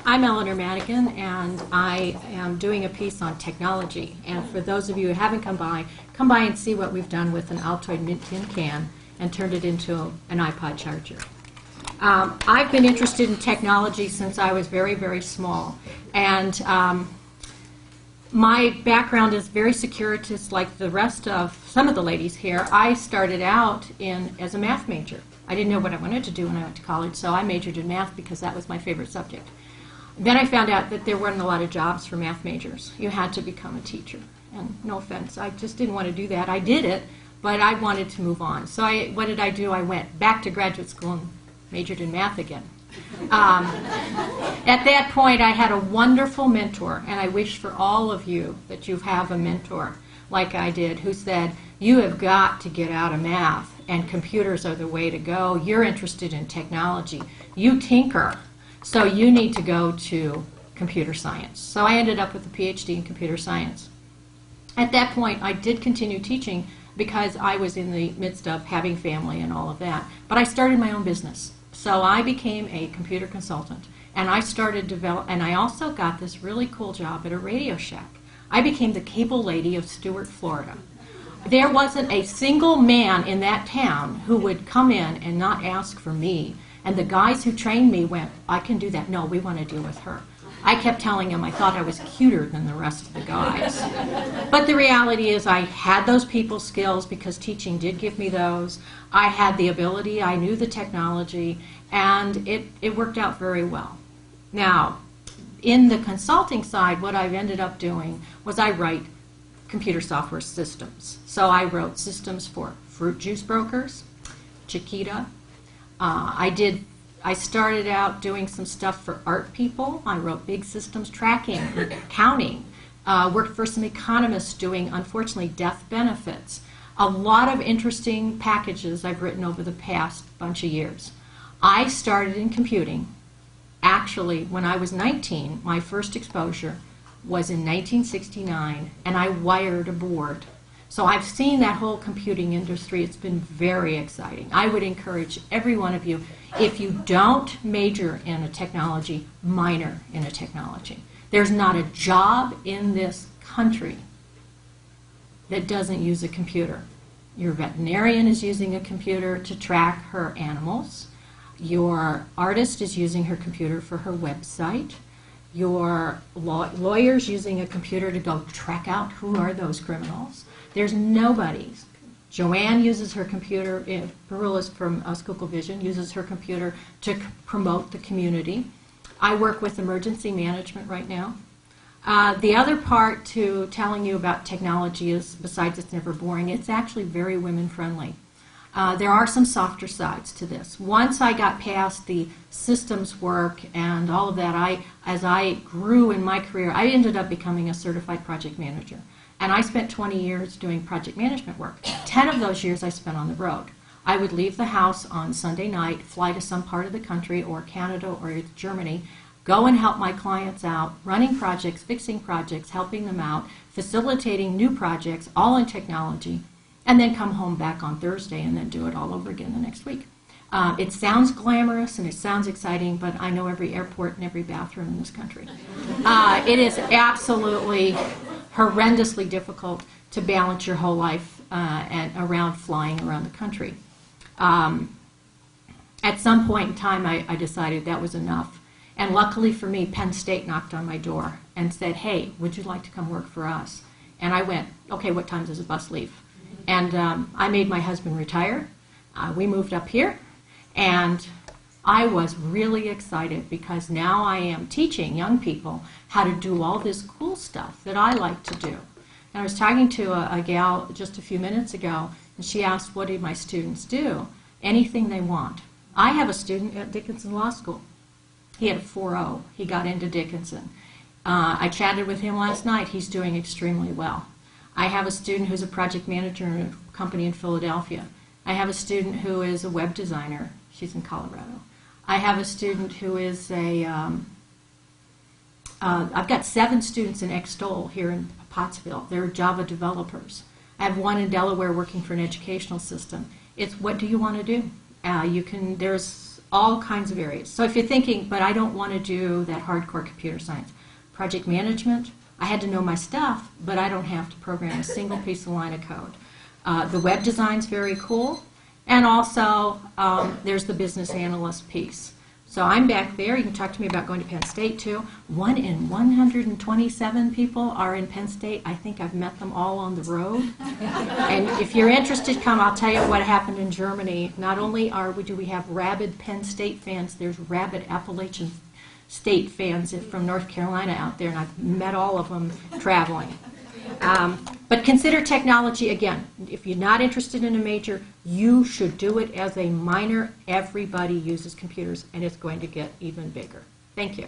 I'm Eleanor Madigan, and I am doing a piece on technology. And for those of you who haven't come by and see what we've done with an Altoid tin can and turned it into an iPod charger. I've been interested in technology since I was very, very small. And my background is very securitist, like the rest of some of the ladies here. I started out as a math major. I didn't know what I wanted to do when I went to college, so I majored in math because that was my favorite subject. Then I found out that there weren't a lot of jobs for math majors. You had to become a teacher. And no offense, I just didn't want to do that. I did it, but I wanted to move on. So what did I do? I went back to graduate school and majored in math again. At that point, I had a wonderful mentor, and I wish for all of you that you have a mentor like I did, who said, you have got to get out of math, and computers are the way to go. You're interested in technology. You tinker. So you need to go to computer science. So I ended up with a PhD in computer science. At that point, I did continue teaching because I was in the midst of having family and all of that. But I started my own business. So I became a computer consultant. And I started and I also got this really cool job at a Radio Shack. I became the cable lady of Stuart, Florida. There wasn't a single man in that town who would come in and not ask for me. And the guys who trained me went, I can do that. No, we want to deal with her. I kept telling them I thought I was cuter than the rest of the guys. But the reality is I had those people skills because teaching did give me those. I had the ability, I knew the technology, and it worked out very well. Now, in the consulting side, what I've ended up doing was I write computer software systems. So I wrote systems for fruit juice brokers, Chiquita. I started out doing some stuff for art people. I wrote big systems tracking, accounting. Worked for some economists doing, unfortunately, death benefits. A lot of interesting packages I've written over the past bunch of years. I started in computing. Actually, when I was 19, my first exposure was in 1969, and I wired a board. So I've seen that whole computing industry. It's been very exciting. I would encourage every one of you, if you don't major in a technology, minor in a technology. There's not a job in this country that doesn't use a computer. Your veterinarian is using a computer to track her animals. Your artist is using her computer for her website. Your lawyer's using a computer to go track out who are those criminals. There's nobody. Joanne uses her computer, Perulis from Schuylkill Vision uses her computer to promote the community. I work with emergency management right now. The other part to telling you about technology is, besides it's never boring, it's actually very women-friendly. There are some softer sides to this. Once I got past the systems work and all of that, as I grew in my career, I ended up becoming a certified project manager. And I spent 20 years doing project management work. 10 of those years I spent on the road. I would leave the house on Sunday night, fly to some part of the country or Canada or Germany, go and help my clients out, running projects, fixing projects, helping them out, facilitating new projects, all in technology, and then come home back on Thursday and then do it all over again the next week. It sounds glamorous and it sounds exciting, but I know every airport and every bathroom in this country. It is absolutely horrendously difficult to balance your whole life and around flying around the country. At some point in time, I decided that was enough. And luckily for me, Penn State knocked on my door and said, hey, would you like to come work for us? And I went, okay, what time does the bus leave? And I made my husband retire. We moved up here, and I was really excited because now I am teaching young people how to do all this cool stuff that I like to do. And I was talking to a gal just a few minutes ago, and she asked, what do my students do? Anything they want. I have a student at Dickinson Law School. He had a 4.0. He got into Dickinson. I chatted with him last night. He's doing extremely well. I have a student who's a project manager in a company in Philadelphia. I have a student who is a web designer. She's in Colorado. I have a student who is I've got 7 students in Extol here in Pottsville. They're Java developers. I have one in Delaware working for an educational system. It's what do you want to do? There's all kinds of areas. So if you're thinking, but I don't want to do that hardcore computer science, project management, I had to know my stuff, but I don't have to program a single piece of line of code. The web design's very cool, and also there's the business analyst piece. So I'm back there. You can talk to me about going to Penn State too. 1 in 127 people are in Penn State. I think I've met them all on the road. And if you're interested, come. I'll tell you what happened in Germany. Not only do we have rabid Penn State fans, there's rabid Appalachian State fans from North Carolina out there, and I've met all of them traveling. But consider technology again. If you're not interested in a major, you should do it as a minor. Everybody uses computers, and it's going to get even bigger. Thank you.